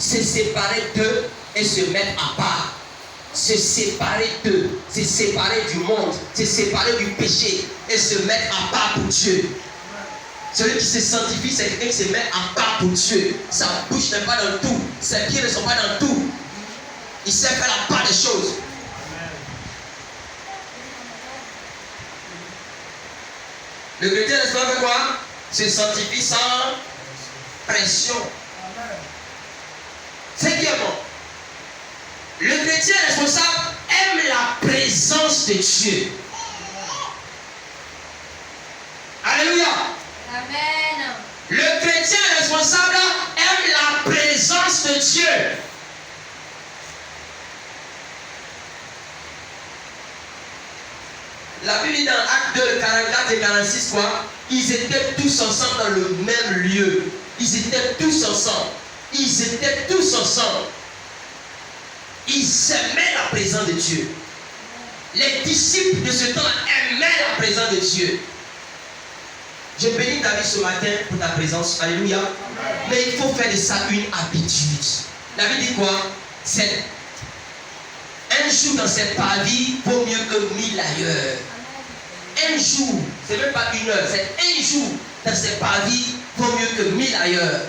se séparer d'eux et se mettre à part. Se séparer d'eux, se séparer du monde, se séparer du péché et se mettre à part pour Dieu. Celui qui se sanctifie, c'est quelqu'un qui se met à part pour Dieu. Sa bouche n'est pas dans tout, ses pieds ne sont pas dans tout. Il sait faire la part des choses. Le chrétien, n'est-ce pas, fait quoi? Se sanctifie sans pression. Cinquièmement, le chrétien responsable aime la présence de Dieu. Alléluia. Amen. Le chrétien responsable aime la présence de Dieu. La Bible dit dans Actes 2, 44 et 46, quoi? Ils étaient tous ensemble dans le même lieu. Ils étaient tous ensemble. Ils étaient tous ensemble. Ils aimaient la présence de Dieu. Les disciples de ce temps aimaient la présence de Dieu. Je bénis ta vie ce matin pour ta présence. Alléluia. Mais il faut faire de ça une habitude. La Bible dit quoi? C'est un jour dans cette vie vaut mieux que 1000 ailleurs. Un jour, c'est même pas une heure, c'est un jour dans cette vie vaut mieux que 1000 ailleurs.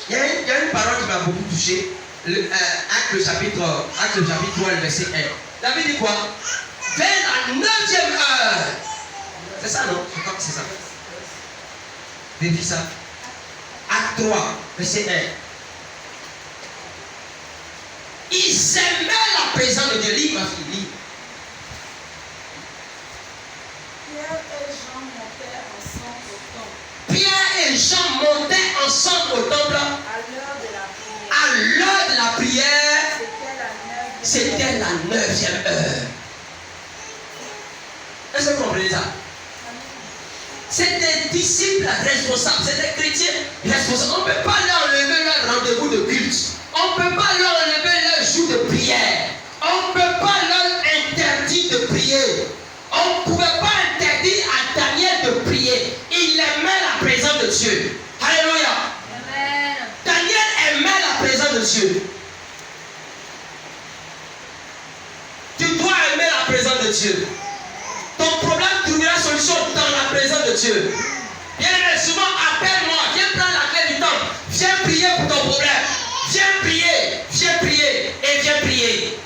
Il y a une parole qui m'a beaucoup touché. Acte chapitre 3, le verset 1. La Bible dit quoi? Vers la 9e heure. C'est ça, non? Je crois que c'est ça. Vérifie ça. Acte 3, verset 1. Ils aimaient la présence de Dieu. Lis, ma fille, lis. Pierre et Jean montaient ensemble au temple. À l'heure de la prière. C'était la 9e heure. Est-ce que vous comprenez ça? C'est des disciples responsables, c'est des chrétiens responsables. On ne peut pas leur enlever leur rendez-vous de culte. On ne peut pas leur enlever leur jour de prière. On ne peut pas leur interdire de prier. On ne pouvait pas interdire à Daniel de prier. Il aimait la présence de Dieu. Alléluia. Amen. Daniel aimait la présence de Dieu. Tu dois aimer la présence de Dieu. Ton problème trouvera solution dans la présence de Dieu. Bien aimé, souvent appelle-moi, viens prendre la clé du temple, viens prier pour ton problème. Viens prier et viens prier.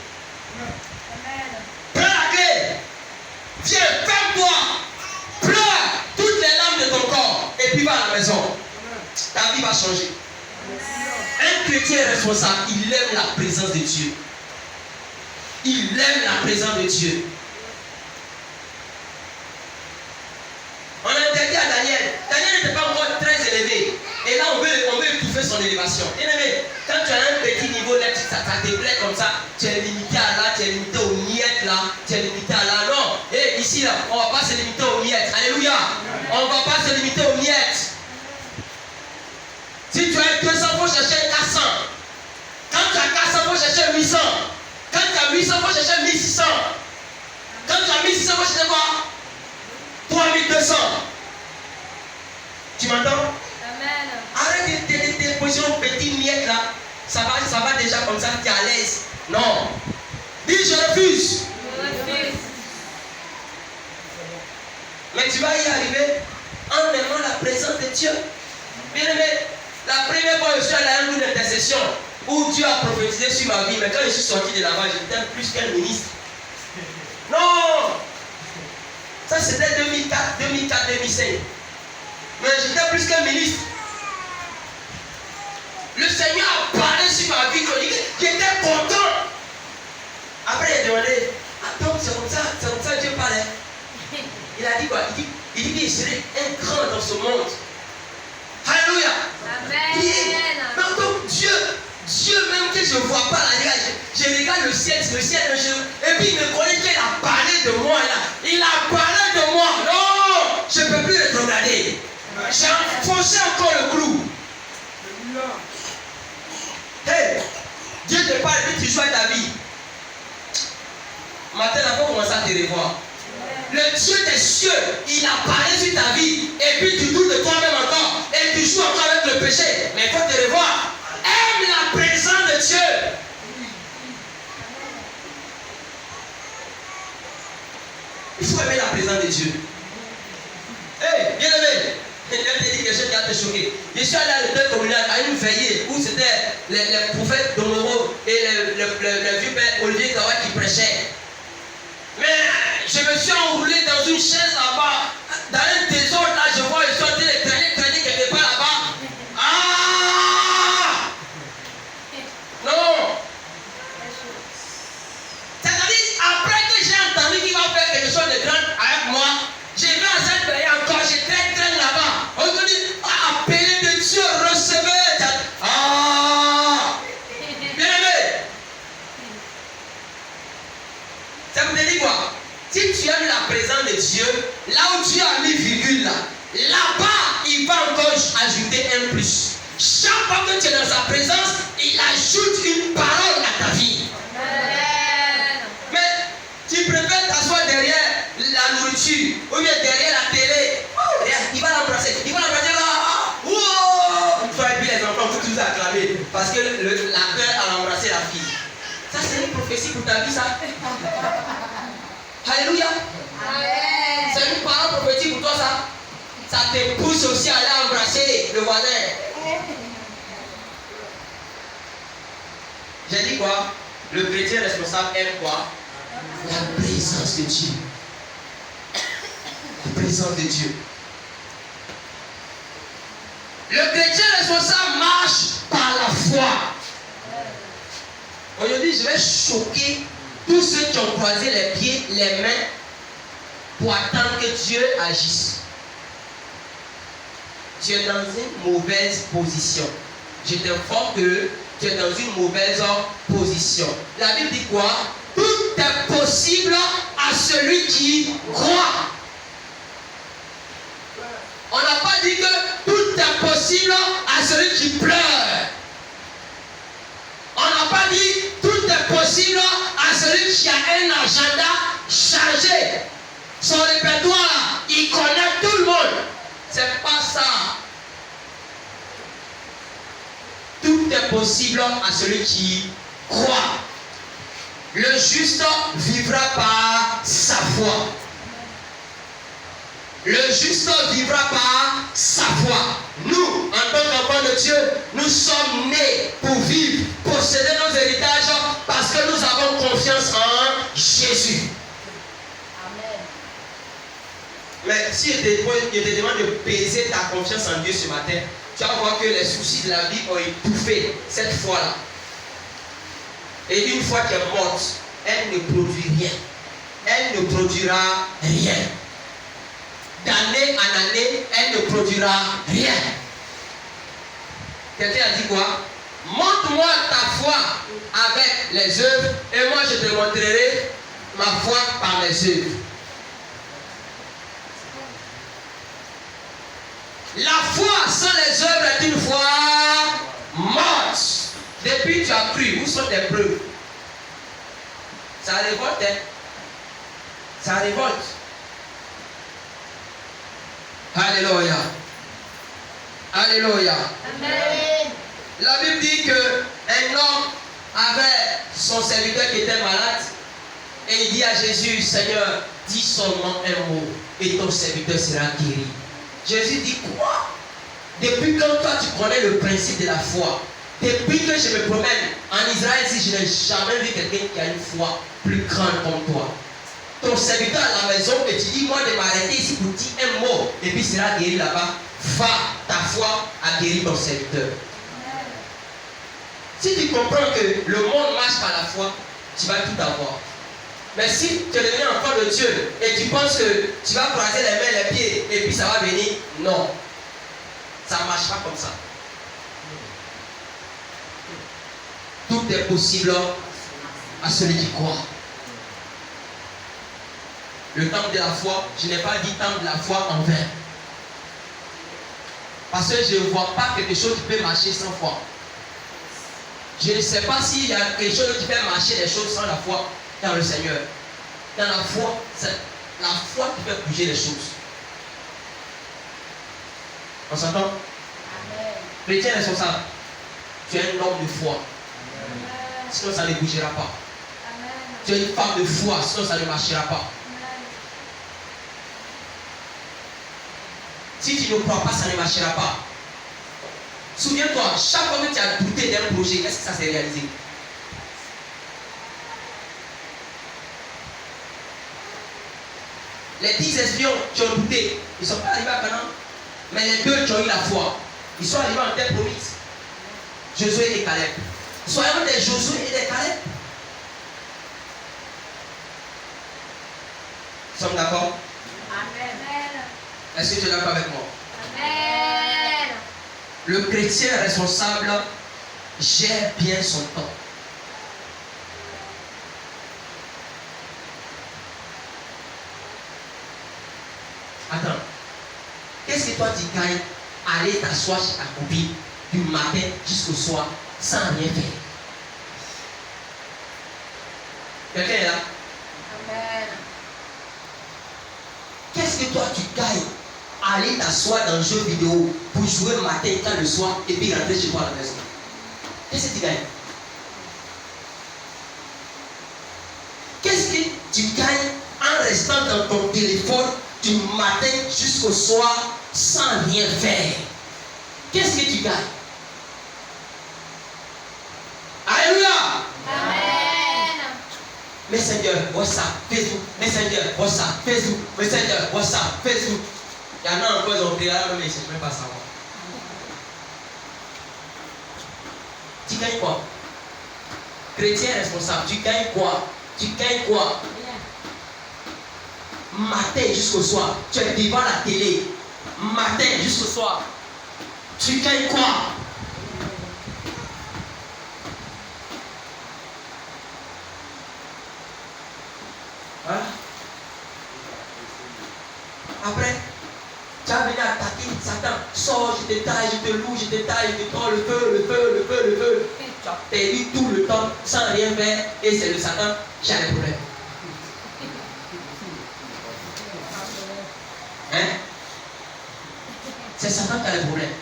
Prends la clé, viens, ferme-toi, pleure toutes les larmes de ton corps et puis va à la maison. Ta vie va changer. Un chrétien responsable, il aime la présence de Dieu. Il aime la présence de Dieu. On a interdit à Daniel. Daniel n'était pas encore très élevé. Et là, on veut étouffer son élévation. Bien aimé, quand tu as un petit niveau là, ça te plaît comme ça, tu es limité à là, tu es limité aux miettes là, tu es limité à là. Non, et ici là, on ne va pas se limiter aux miettes. Alléluia. On ne va pas se limiter aux miettes. Si tu as 200, il faut chercher 400. Quand tu as 400, il faut chercher 800. Quand tu as 800, il faut chercher 1600. Quand tu as 1600, il faut chercher quoi? 3200. Tu m'entends? Amen. Arrête de poser une petite miette là. Ça va déjà comme ça, tu es à l'aise. Non. Dis je refuse. Je refuse. Mais tu vas y arriver en aimant la présence de Dieu. Bien aimé, la première fois que je suis allé à un groupe d'intercession où Dieu a prophétisé sur ma vie, mais quand je suis sorti de là-bas, j'étais plus qu'un ministre. Non! Ça c'était 2004, 2005. Mais j'étais plus qu'un ministre. Le Seigneur a parlé sur ma vie, j'étais content. Après il a demandé, attends, c'est comme ça Dieu parlait. Il a dit quoi? Il dit qu'il serait un grand dans ce monde. Alléluia. Amen. Donc Dieu même que je ne vois pas là, je regarde le ciel, et puis il me connaît qu'il a parlé de moi là. Il a parlé de moi. Non, je ne peux plus rétrograder. J'ai enfoncé encore le clou. Hey, Dieu te parle et puis tu joues ta vie. Matin, il faut commencer à te revoir. le Dieu des cieux, il a parlé sur ta vie, et puis tu doutes de toi-même encore, et tu joues encore avec le péché. Mais il faut te revoir. Aime la présence de Dieu. Il faut aimer la présence de Dieu. Hey, bien aimé, je vais te dire quelque chose qui va te choquer. Je suis allé à l'école communale à une veillée où c'était les prophètes Domoro et le vieux père Olivier Kawa qui prêchaient. Mais je me suis enroulé dans une chaise là-bas, dans un désordre là, je vois, je suis en train de traîner quelque part là-bas. Ah! Non! C'est-à-dire, après que j'ai entendu qu'il va faire quelque chose de grand avec moi, je vais à cette veillée encore, je traîne là-bas. On me dit, appelez de Dieu, recevez. Ah! Bien aimé! Ça vous dit quoi? Si tu aimes la présence de Dieu, là où Dieu a mis virgule là-bas, il va encore ajouter un plus. Chaque fois que tu es dans sa présence, il ajoute une parole à ta vie. Amen. Mais tu préfères t'asseoir derrière la nourriture ou bien derrière la télé. Oh, il va l'embrasser. Il va l'embrasser là. Oh! Toi et puis les enfants, vous tous acclamer parce que la peur a embrassé la fille. Ça, c'est une prophétie pour ta vie, ça. Alléluia. Amen. C'est une parole prophétique pour toi, ça. Ça te pousse aussi à aller embrasser le voisin. J'ai dit quoi? Le chrétien responsable aime quoi? La présence de Dieu. La présence de Dieu. Le chrétien responsable marche par la foi. Aujourd'hui, je vais choquer tous ceux qui ont croisé les pieds, les mains, pour attendre que Dieu agisse. Tu es dans une mauvaise position. Je t'informe que tu es dans une mauvaise position. La Bible dit quoi? Tout est possible à celui qui croit. On n'a pas dit que tout est possible à celui qui pleure. On n'a pas dit tout est possible à celui qui a un agenda chargé. Son répertoire là, il connaît tout le monde. C'est pas ça. Tout est possible à celui qui croit. Le juste vivra par sa foi. Le juste vivra par sa foi. Nous, en tant qu'enfants de Dieu, nous sommes nés pour vivre, posséder nos héritages parce que nous avons confiance en Jésus. Amen. Mais si je te demande de peser ta confiance en Dieu ce matin, tu vas voir que les soucis de la vie ont étouffé cette foi-là. Et une fois qu'elle est morte, elle ne produit rien. Elle ne produira rien. D'année en année, elle ne produira rien. Quelqu'un a dit quoi? Montre-moi ta foi avec les œuvres et moi je te montrerai ma foi par mes œuvres. La foi sans les œuvres est une foi morte. Depuis que tu as cru, où sont tes preuves? Ça révolte, hein? Ça révolte. Alléluia. Alléluia. Amen. La Bible dit qu'un homme avait son serviteur qui était malade et il dit à Jésus, Seigneur, dis seulement un mot et ton serviteur sera guéri. Jésus dit quoi? Depuis quand toi tu connais le principe de la foi? Depuis que je me promène en Israël, si je n'ai jamais vu quelqu'un qui a une foi plus grande comme toi. Ton serviteur à la maison et tu dis moi de m'arrêter ici pour dire un mot et puis il sera guéri là-bas. Va, ta foi a guéri ton serviteur. Si tu comprends que le monde marche par la foi, tu vas tout avoir. Mais si tu es devenu enfant de Dieu et tu penses que tu vas croiser les mains, les pieds et puis ça va venir, non. Ça ne marche pas comme ça. Tout est possible à celui qui croit. Le temps de la foi, je n'ai pas dit temps de la foi en vain. Parce que je ne vois pas quelque chose qui peut marcher sans foi. Je ne sais pas s'il y a quelque chose qui peut marcher les choses sans la foi dans le Seigneur. Dans la foi, La foi qui fait bouger les choses. On s'entend? Amen. Chrétien responsable, tu es un homme de foi. Amen. Sinon ça ne bougera pas. Amen. Tu es une femme de foi, sinon ça ne marchera pas. Amen. Si tu ne crois pas, ça ne marchera pas. Souviens-toi, chaque fois que tu as douté d'un projet, qu'est-ce que ça s'est réalisé? Les 10 espions qui ont douté, ils ne sont pas arrivés à Canaan. Mais les deux qui ont eu la foi, ils sont arrivés en terre promise. Josué et Caleb. Soyons des Josué et des Caleb. Nous sommes d'accord? Amen. Est-ce que tu es d'accord avec moi? Amen. Le chrétien responsable gère bien son temps. Attends. Qu'est-ce que toi tu gagnes à aller t'asseoir chez ta copine du matin jusqu'au soir sans rien faire? Quelqu'un est là? Amen. Qu'est-ce que toi tu gagnes à aller t'asseoir dans un jeu vidéo pour jouer le matin et le soir et puis rentrer chez toi à la maison? Qu'est-ce que tu gagnes? Qu'est-ce que tu gagnes en restant dans ton téléphone du matin jusqu'au soir sans rien faire? Qu'est-ce que tu gagnes? Alléluia! Amen. Messenger, WhatsApp, Facebook, Messenger, WhatsApp, Facebook, Messenger, WhatsApp, Facebook. Il y en a encore, ils ont créé là, mais ils ne savent même pas savoir. Tu gagnes quoi? Chrétien responsable, tu gagnes quoi? Tu gagnes quoi? Matin jusqu'au soir, tu es devant la télé. Matin jusqu'au soir, tu gagnes quoi? Voilà. Après, tu as venu attaquer Satan. Sors, je te taille, je te loue, je te taille, je te prends le feu, le feu, le feu, le feu. Tu as perdu tout le temps sans rien faire et c'est le Satan qui a les problèmes. Hein? C'est Satan qui a les problèmes.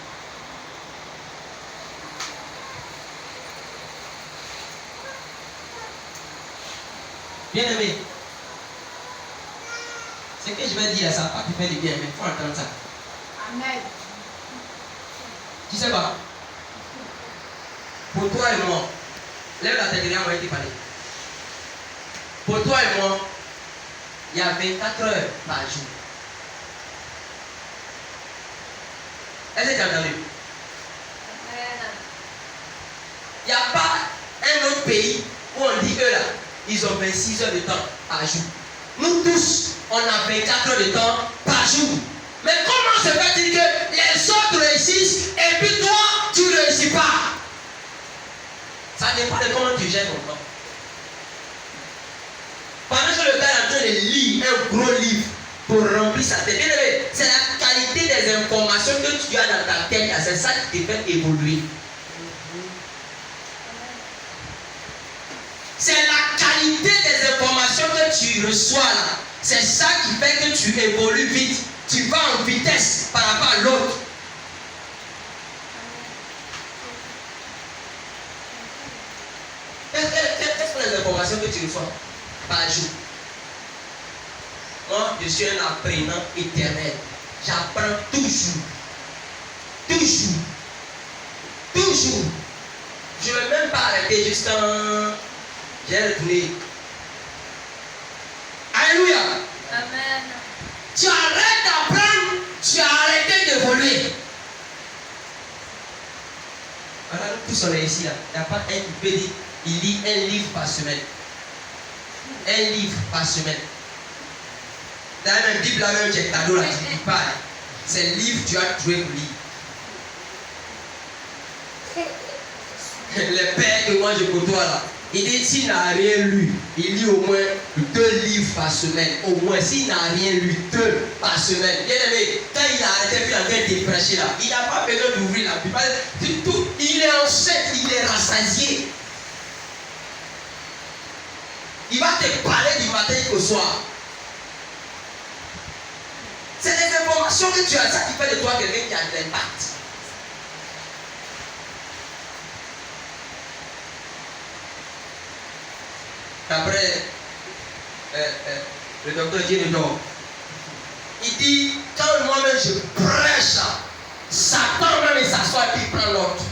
Bien aimé. Ce que je vais dire, ça va pas te faire du bien, mais il faut entendre ça. Amen. Tu sais pas? Pour toi et moi, lève la tête, on va te parler. Pour toi et moi, il y a 24 heures par jour. Est-ce que tu as entendu? Amen. Il n'y a pas un autre pays où on dit eux là, ils ont 26 heures de temps par jour. Nous tous, on a 24 heures de temps par jour. Mais comment se fait-il que les autres réussissent et puis toi, tu ne réussis pas? Ça dépend de comment tu gères ton temps. Pendant que le gars est en train de lire un gros livre pour remplir sa tête, c'est la qualité des informations que tu as dans ta tête, c'est ça qui te fait évoluer. C'est la qualité des informations que tu reçois là. C'est ça qui fait que tu évolues vite. Tu vas en vitesse par rapport à l'autre. Quelles sont les informations que tu reçois par jour? Moi, je suis un apprenant éternel. J'apprends toujours. Toujours. Toujours. Je ne vais même pas arrêter juste quand j'ai retourné. Alléluia. Amen. Tu arrêtes d'apprendre, tu as arrêté d'évoluer. Voilà, nous tous on est ici là. Il n'y a pas un qui peut dire, il lit un livre par semaine. Un livre par semaine. Dans la Bible là même, j'ai cadeau là, tu ne lis pas. C'est le livre que tu as trouvé pour lire. Les pères que moi je côtoie là, il dit s'il n'a rien lu, il lit au moins 2 livres par semaine. Au moins, s'il n'a rien lu, 2 par semaine. Bien aimé, quand il a arrêté puis en train de prêcher là, il n'a pas besoin d'ouvrir la Bible. Il est enceinte, il est rassasié. Il va te parler du matin jusqu'au soir. C'est les informations que tu as, ça qui fait de toi quelqu'un qui a de l'impact. Après, le docteur Dieudonné, il dit, quand moi-même je prêche, Satan même il s'assoit et puis il prend l'autre.